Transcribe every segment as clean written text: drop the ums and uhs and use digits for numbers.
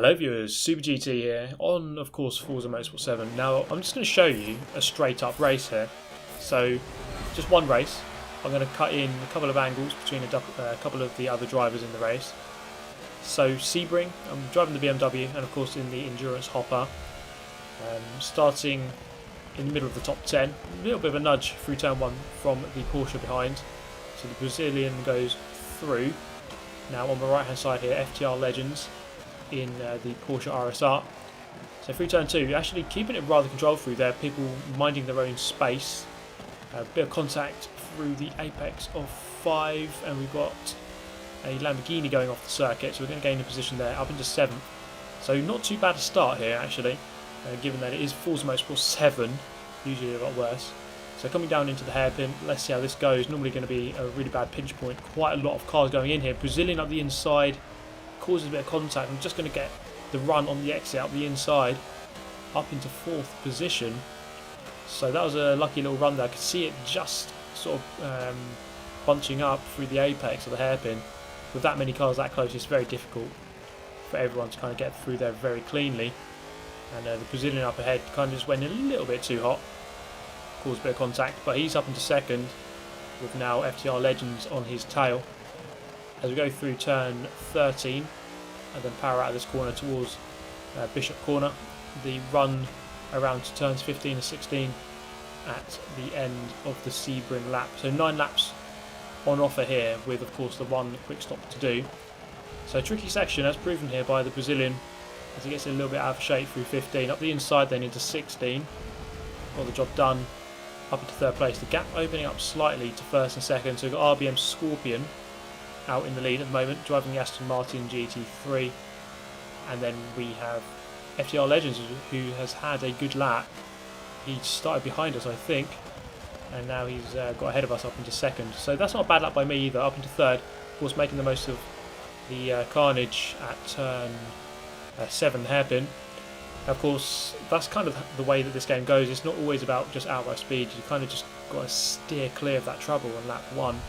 Hello viewers, Super GT here on, of course, Forza Motorsport 7. Now, I'm just going to show you a straight up race here. So, just one race. I'm going to cut in a couple of angles between a couple of the other drivers in the race. So, Sebring, I'm driving the BMW and of course in the Endurance Hopper. Starting in the middle of the top 10. A little bit of a nudge through turn 1 from the Porsche behind. So the Brazilian goes through. Now on the right hand side here, FTR Legends in the Porsche RSR. So through turn 2, actually keeping it rather controlled through there, people minding their own space. A bit of contact through the apex of 5, and we've got a Lamborghini going off the circuit, so we're going to gain a position there up into 7th. So not too bad a start here actually, given that it is Forza Motorsport 7, usually a lot worse. So coming down into the hairpin, let's see how this goes. Normally going to be a really bad pinch point, quite a lot of cars going in here. Brazilian up the inside, causes a bit of contact. I'm just going to get the run on the exit up the inside, up into 4th position. So that was a lucky little run there. I could see it just sort of bunching up through the apex of the hairpin. With that many cars that close, it's very difficult for everyone to kind of get through there very cleanly. And the Brazilian up ahead kind of just went a little bit too hot, caused a bit of contact, but he's up into 2nd with now FTR Legends on his tail. As we go through turn 13 and then power out of this corner towards Bishop Corner, the run around to turns 15 and 16 at the end of the Sebring lap. So 9 laps on offer here with of course the one quick stop to do. So tricky section as proven here by the Brazilian as he gets a little bit out of shape through 15, up the inside then into 16. Got the job done up into 3rd place. The gap opening up slightly to 1st and 2nd, so we've got RBM Scorpion out in the lead at the moment, driving the Aston Martin GT3, and then we have FTR Legends who has had a good lap. He started behind us I think, and now he's got ahead of us up into 2nd, so that's not a bad lap by me either, up into 3rd, of course making the most of the carnage at turn 7 hairpin. Of course that's kind of the way that this game goes. It's not always about just outright speed, you kind of just got to steer clear of that trouble on lap 1.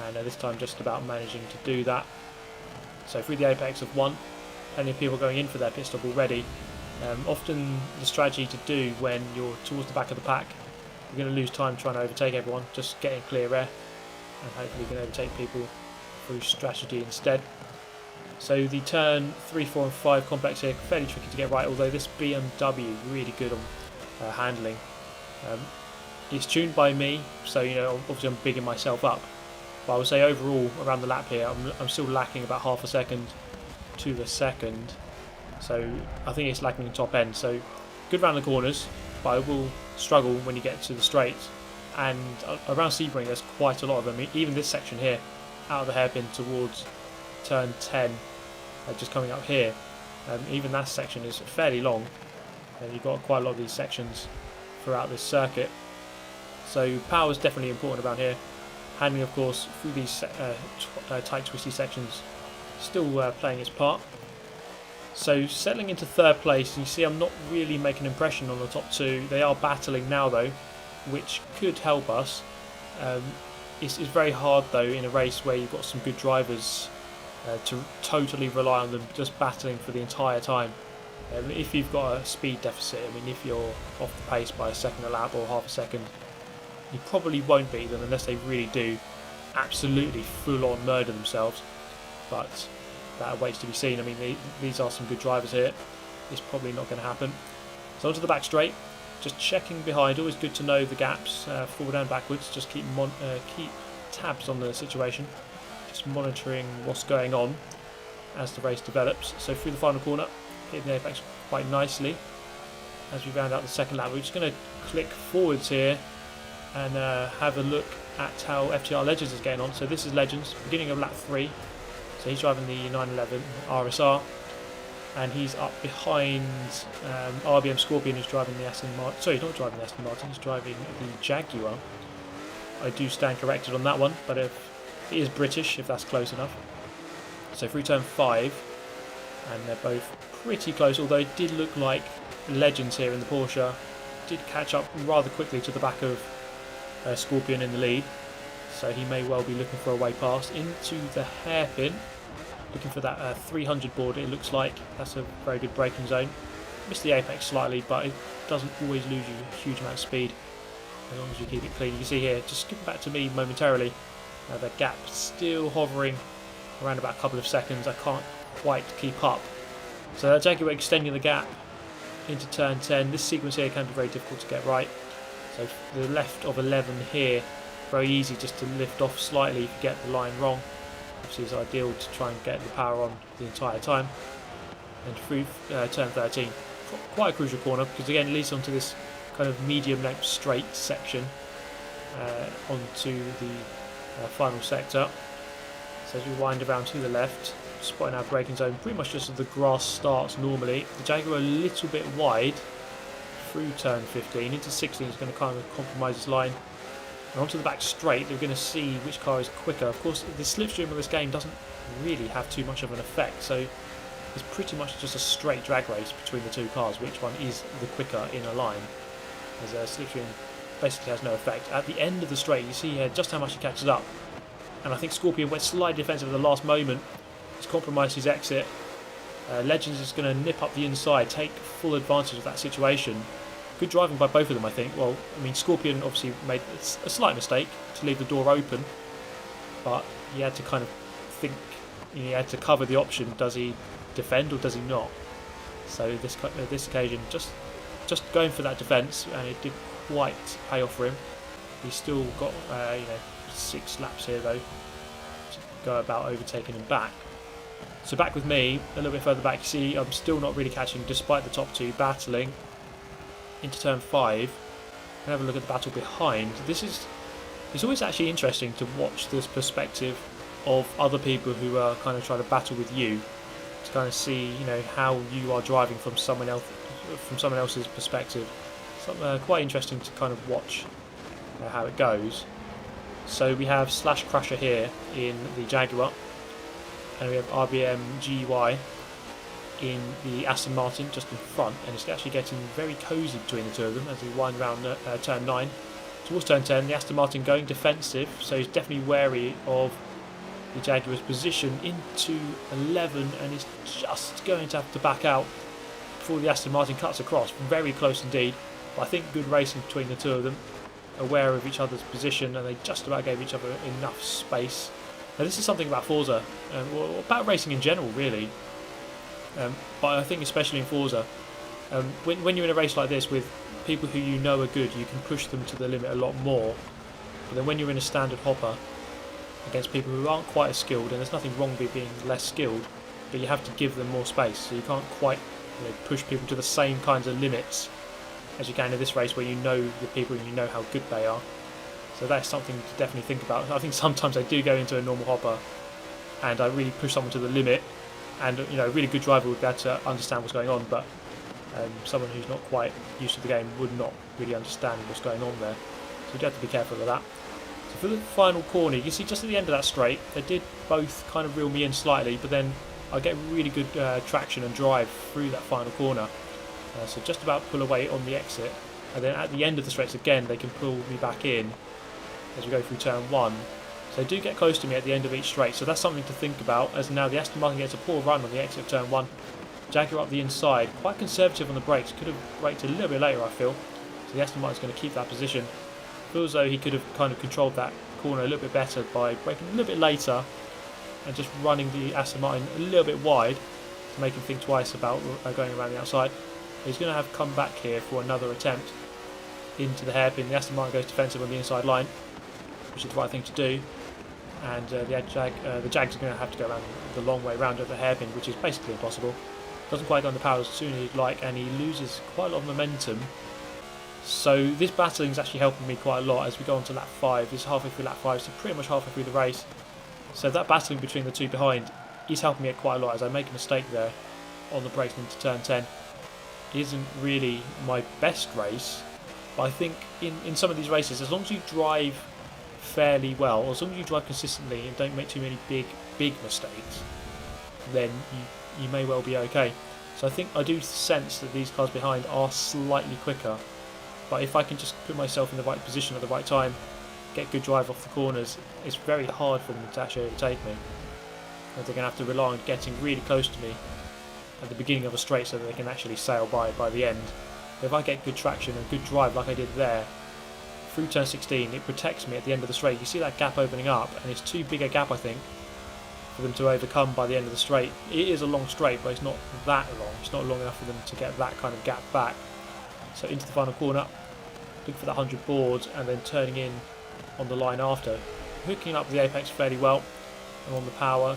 And this time just about managing to do that. So through the apex of 1, plenty of people going in for their pit stop already. Often the strategy to do when you're towards the back of the pack, you're going to lose time trying to overtake everyone, just getting clear air, and hopefully you can overtake people through strategy instead. So the turn 3, 4 and 5 complex here, fairly tricky to get right, although this BMW really good on handling. It's tuned by me, so you know obviously I'm bigging myself up. But I would say overall around the lap here I'm still lacking about half a second to the 2nd, so I think it's lacking in top end. So good round the corners, but I will struggle when you get to the straights, and around Sebring there's quite a lot of them. Even this section here out of the hairpin towards turn 10, just coming up here, even that section is fairly long, and you've got quite a lot of these sections throughout this circuit. So power is definitely important around here. Handling, of course, through these tight, twisty sections, still playing its part. So settling into 3rd place, you see I'm not really making an impression on the top 2. They are battling now though, which could help us. It's very hard though in a race where you've got some good drivers to totally rely on them just battling for the entire time. If you've got a speed deficit, I mean if you're off the pace by a second a lap or half a second, you probably won't beat them unless they really do absolutely full-on murder themselves, but that awaits to be seen. I mean these are some good drivers here. It's probably not going to happen. So onto the back straight, just checking behind. Always good to know the gaps forward and backwards. Just keep tabs on the situation, just monitoring what's going on as the race develops. So through the final corner, hitting the apex quite nicely. As we round out the 2nd lap, we're just going to click forwards here and have a look at how FTR Legends is getting on. So this is Legends, beginning of lap 3. So he's driving the 911 RSR, and he's up behind RBM Scorpion, who's driving the Aston Martin. Sorry, not driving the Aston Martin, he's driving the Jaguar. I do stand corrected on that one, but if he is British, if that's close enough. So through turn 5, and they're both pretty close, although it did look like Legends here in the Porsche did catch up rather quickly to the back of Scorpion in the lead, so he may well be looking for a way past into the hairpin. Looking for that 300 board, it looks like. That's a very good braking zone. Missed the apex slightly, but it doesn't always lose you a huge amount of speed as long as you keep it clean. You can see here, just skipping back to me momentarily, the gap still hovering around about a couple of seconds. I can't quite keep up. So that Jaguar extending the gap into turn 10. This sequence here can be very difficult to get right. So the left of 11 here, very easy just to lift off slightly if you get the line wrong. Obviously it's ideal to try and get the power on the entire time. And through turn 13, quite a crucial corner because again it leads onto this kind of medium length straight section onto the final sector. So as we wind around to the left, spotting our braking zone pretty much just as the grass starts normally. The Jaguar a little bit wide through turn 15, into 16 is going to kind of compromise this line. And onto the back straight, they're going to see which car is quicker. Of course, the slipstream of this game doesn't really have too much of an effect, so it's pretty much just a straight drag race between the two cars, which one is the quicker in a line, as a slipstream basically has no effect. At the end of the straight, you see here just how much he catches up, and I think Scorpion went slightly defensive at the last moment. He's compromised his exit. Legends is going to nip up the inside, take full advantage of that situation. Good driving by both of them, I think. Well, I mean, Scorpion obviously made a slight mistake to leave the door open, but he had to kind of think, he had to cover the option. Does he defend or does he not? So this occasion, just going for that defence, and it did quite pay off for him. He's still got 6 laps here though to go about overtaking him back. So back with me, a little bit further back, you see I'm still not really catching despite the top two battling. Into turn 5 and have a look at the battle behind. It's always actually interesting to watch this perspective of other people who are kind of trying to battle with you, to kind of see how you are driving from someone else's perspective. So, quite interesting to kind of watch how it goes. So we have Slash Crusher here in the Jaguar, and we have RBM GY in the Aston Martin just in front, and it's actually getting very cosy between the two of them as we wind around turn 9 towards turn 10. The Aston Martin going defensive, so he's definitely wary of the Jaguar's position into 11, and he's just going to have to back out before the Aston Martin cuts across. Very close indeed, but I think good racing between the two of them, aware of each other's position, and they just about gave each other enough space. Now this is something about Forza, or about racing in general really. But I think especially in Forza, when you're in a race like this with people who you know are good, you can push them to the limit a lot more. But then when you're in a standard hopper against people who aren't quite as skilled, and there's nothing wrong with being less skilled, but you have to give them more space, so you can't quite push people to the same kinds of limits as you can in this race where you know the people and you know how good they are. So that's something to definitely think about. I think sometimes I do go into a normal hopper and I really push someone to the limit, and a really good driver would be able to understand what's going on, but someone who's not quite used to the game would not really understand what's going on there. So you do have to be careful of that. So for the final corner, you can see just at the end of that straight, they did both kind of reel me in slightly, but then I get really good traction and drive through that final corner. So just about pull away on the exit, and then at the end of the straights again, they can pull me back in as we go through turn 1. So they do get close to me at the end of each straight, so that's something to think about, as now the Aston Martin gets a poor run on the exit of turn 1. Jaguar up the inside, quite conservative on the brakes, could have braked a little bit later I feel, so the Aston Martin's going to keep that position. Feels as though he could have kind of controlled that corner a little bit better by braking a little bit later and just running the Aston Martin a little bit wide to make him think twice about going around the outside. He's going to have come back here for another attempt into the hairpin. The Aston Martin goes defensive on the inside line, which is the right thing to do. And the Jags are going to have to go around the long way round at the hairpin, which is basically impossible. Doesn't quite go on the power as soon as he'd like, and he loses quite a lot of momentum. So this battling is actually helping me quite a lot as we go on to lap 5. This is halfway through lap 5, so pretty much halfway through the race. So that battling between the two behind is helping me quite a lot as I make a mistake there on the brakes into turn 10. It isn't really my best race, but I think in some of these races, as long as you drive fairly well, or as long as you drive consistently and don't make too many big mistakes, then you may well be okay. So I think I do sense that these cars behind are slightly quicker, but if I can just put myself in the right position at the right time, get good drive off the corners, it's very hard for them to actually overtake me. they're going to have to rely on getting really close to me at the beginning of a straight so that they can actually sail by the end. But if I get good traction and good drive like I did there, through turn 16, it protects me at the end of the straight. You see that gap opening up, and it's too big a gap, I think, for them to overcome by the end of the straight. It is a long straight, but it's not that long. It's not long enough for them to get that kind of gap back. So into the final corner, looking for that 100 board, and then turning in on the line after. Hooking up the apex fairly well, and on the power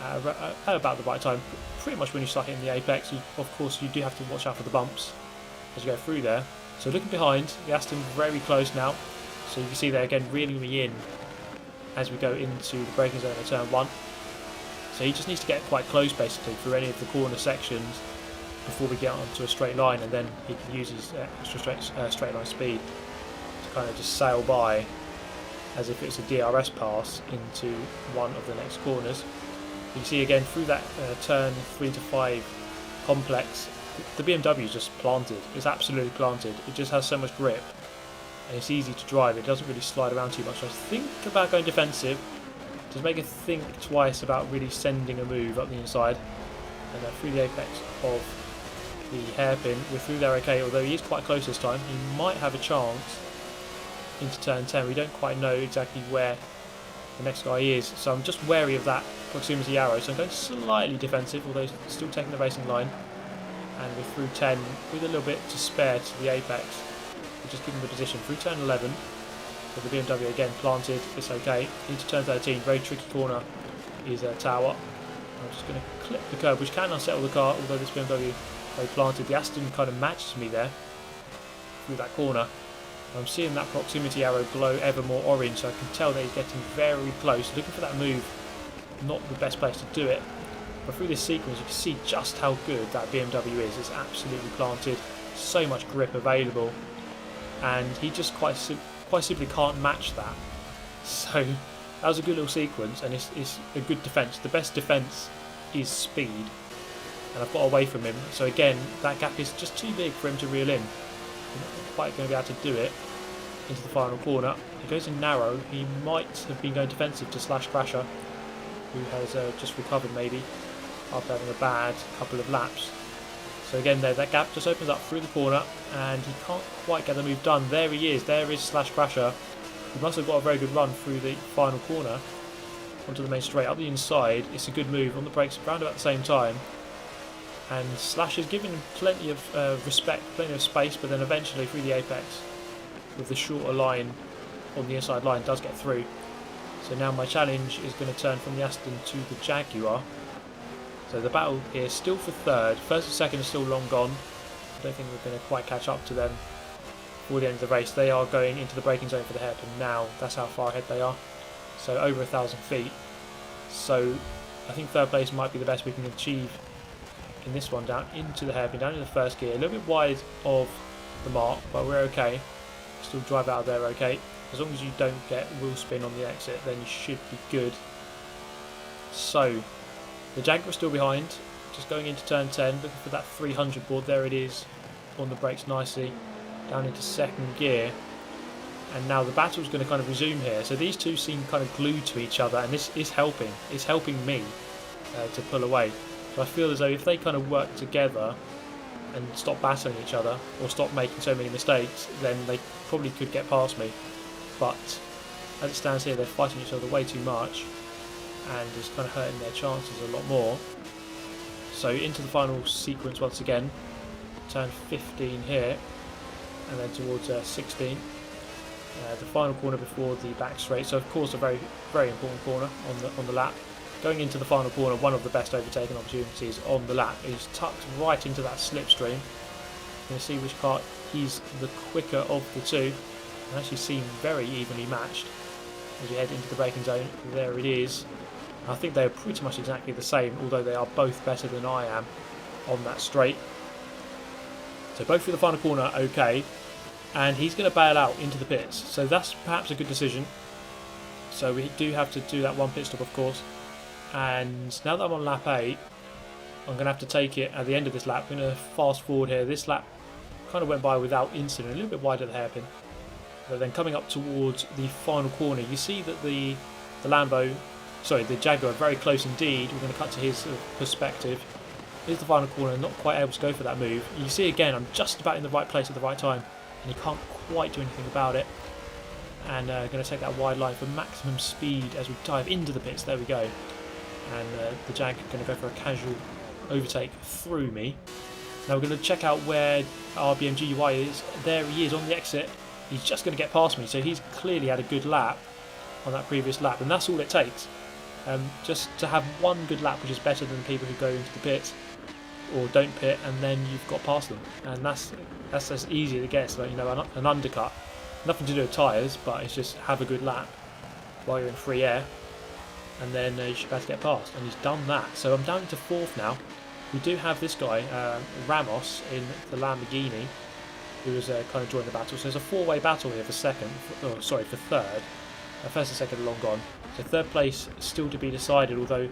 at about the right time. Pretty much when you start hitting the apex, of course you do have to watch out for the bumps as you go through there. So looking behind, the Aston very close now. So you can see there again reeling me in as we go into the braking zone at turn 1. So he just needs to get quite close basically through any of the corner sections before we get onto a straight line, and then he can use his extra straight line speed to kind of just sail by as if it's a DRS pass into one of the next corners. You can see again through that turn 3 to 5 complex, the BMW is just planted. It's absolutely planted. It just has so much grip and it's easy to drive. It doesn't really slide around too much. So I think about going defensive. Just make a think twice about really sending a move up the inside. And through the apex of the hairpin, we're through there okay, although he is quite close this time. He might have a chance into turn 10. We don't quite know exactly where the next guy is, so I'm just wary of that proximity arrow. So I'm going slightly defensive, although still taking the racing line. And we're through 10 with a little bit to spare to the apex. We're just giving the position through turn 11. With the BMW again planted, it's okay. Into turn 13, very tricky corner is a tower. I'm just going to clip the curb, which can unsettle the car, although this BMW very planted. The Aston kind of matches me there through that corner. I'm seeing that proximity arrow glow ever more orange, so I can tell that he's getting very close. Looking for that move, not the best place to do it. But through this sequence, you can see just how good that BMW is. It's absolutely planted, so much grip available, and he just quite simply can't match that. So that was a good little sequence, and it's a good defence. The best defence is speed, and I've got away from him. So again, that gap is just too big for him to reel in. He's not quite going to be able to do it into the final corner. He goes in narrow. He might have been going defensive to Slash Crasher, who has just recovered maybe after having a bad couple of laps. So again there, that gap just opens up through the corner, and he can't quite get the move done. There he is, there is Slash Crasher. He must have got a very good run through the final corner onto the main straight. Up the inside, it's a good move on the brakes around about the same time. And Slash is giving him plenty of respect, plenty of space, but then eventually through the apex with the shorter line on the inside line does get through. So now my challenge is going to turn from the Aston to the Jaguar. So the battle here is still for third. First and second are still long gone. I don't think we're going to quite catch up to them before the end of the race. They are going into the braking zone for the hairpin now. That's how far ahead they are. So over 1,000 feet. So I think third place might be the best we can achieve in this one. Down into the hairpin, down in the first gear. A little bit wide of the mark, but we're okay. Still drive out of there okay. As long as you don't get wheel spin on the exit, then you should be good. So the Jaguar still behind, just going into turn 10, looking for that 300 board. There it is, on the brakes nicely, down into second gear. And now the battle's going to kind of resume here. So these two seem kind of glued to each other, and this is helping. It's helping me to pull away. So I feel as though if they kind of work together and stop battling each other, or stop making so many mistakes, then they probably could get past me. But as it stands here, they're fighting each other way too much, and it's kind of hurting their chances a lot more. So into the final sequence once again, turn 15 here, and then towards 16. The final corner before the back straight. So of course a very, very important corner on the lap. Going into the final corner, one of the best overtaking opportunities on the lap. He's tucked right into that slipstream. You can see which car he's the quicker of the two. And actually seem very evenly matched as you head into the braking zone. There it is. I think they're pretty much exactly the same, although they are both better than I am on that straight. So both through the final corner okay, and he's going to bail out into the pits, so that's perhaps a good decision. So we do have to do that one pit stop of course, and now that I'm on lap 8, I'm going to have to take it at the end of this lap. I'm going to fast forward here. This lap kind of went by without incident, a little bit wide at the hairpin. But then coming up towards the final corner, you see that the Lambo sorry, the Jaguar very close indeed. We're going to cut to his perspective. Here's the final corner, not quite able to go for that move. You see again, I'm just about in the right place at the right time, and he can't quite do anything about it. And going to take that wide line for maximum speed as we dive into the pits. There we go. And the Jag going to go for a casual overtake through me. Now we're going to check out where our BMG UI is. There he is on the exit. He's just going to get past me, so he's clearly had a good lap on that previous lap, and that's all it takes. Just to have one good lap, which is better than people who go into the pits or don't pit, and then you've got past them. And that's as easy as it gets. Like, you know, an undercut, nothing to do with tyres, but it's just have a good lap while you're in free air, and then you should be able to get past. And he's done that. So I'm down into 4th now. We do have this guy, Ramos, in the Lamborghini, who has kind of joined the battle. So there's a 4-way battle here for for 3rd. First and second are long gone. So 3rd place still to be decided, although,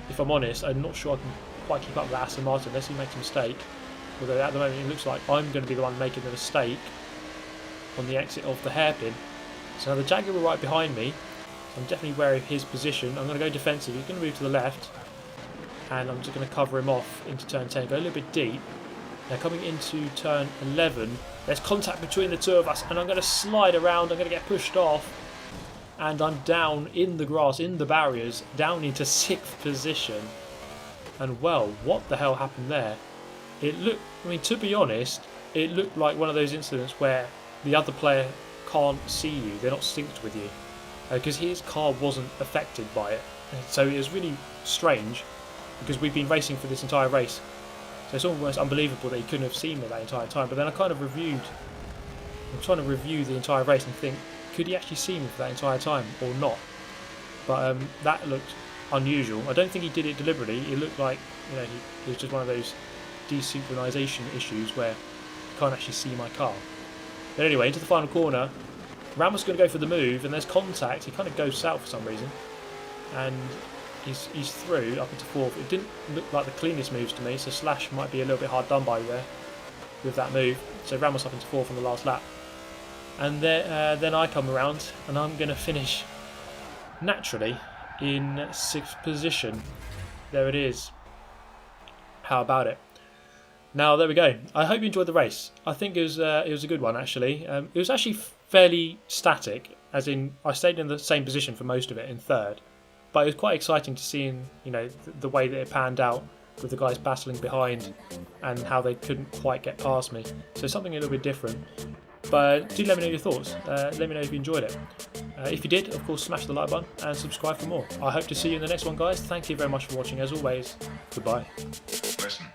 if I'm honest, I'm not sure I can quite keep up with Aston Martin unless he makes a mistake. Although at the moment it looks like I'm going to be the one making the mistake on the exit of the hairpin. So now the Jaguar right behind me. So I'm definitely wary of his position. I'm going to go defensive. He's going to move to the left. And I'm just going to cover him off into turn 10, go a little bit deep. Now coming into turn 11, there's contact between the two of us, and I'm going to slide around, I'm going to get pushed off, and I'm down in the grass, in the barriers, down into 6th position. And well, what the hell happened there? It looked, I mean, to be honest, it looked like one of those incidents where the other player can't see you, they're not synced with you, because his car wasn't affected by it. So it was really strange, because we've been racing for this entire race, so it's almost unbelievable that he couldn't have seen me that entire time. But then I kind of I'm trying to review the entire race and think, could he actually see me for that entire time or not? But that looked unusual. I don't think he did it deliberately. It looked like, you know, it was just one of those desynchronization issues where you can't actually see my car. But anyway, into the final corner, Ramos is going to go for the move, and there's contact. He kind of goes south for some reason, and he's through up into 4th. It didn't look like the cleanest moves to me, so Slash might be a little bit hard done by there with that move. So Ramos up into 4th on the last lap. And then I come around, and I'm going to finish naturally in 6th position. There it is. How about it? Now there we go. I hope you enjoyed the race. I think it was a good one actually. It was actually fairly static, as in I stayed in the same position for most of it in 3rd. But it was quite exciting to see, you know, the way that it panned out with the guys battling behind and how they couldn't quite get past me. So something a little bit different. But do let me know your thoughts. Let me know if you enjoyed it. If you did, of course, smash the like button and subscribe for more. I hope to see you in the next one, guys. Thank you very much for watching. As always, goodbye. Listen.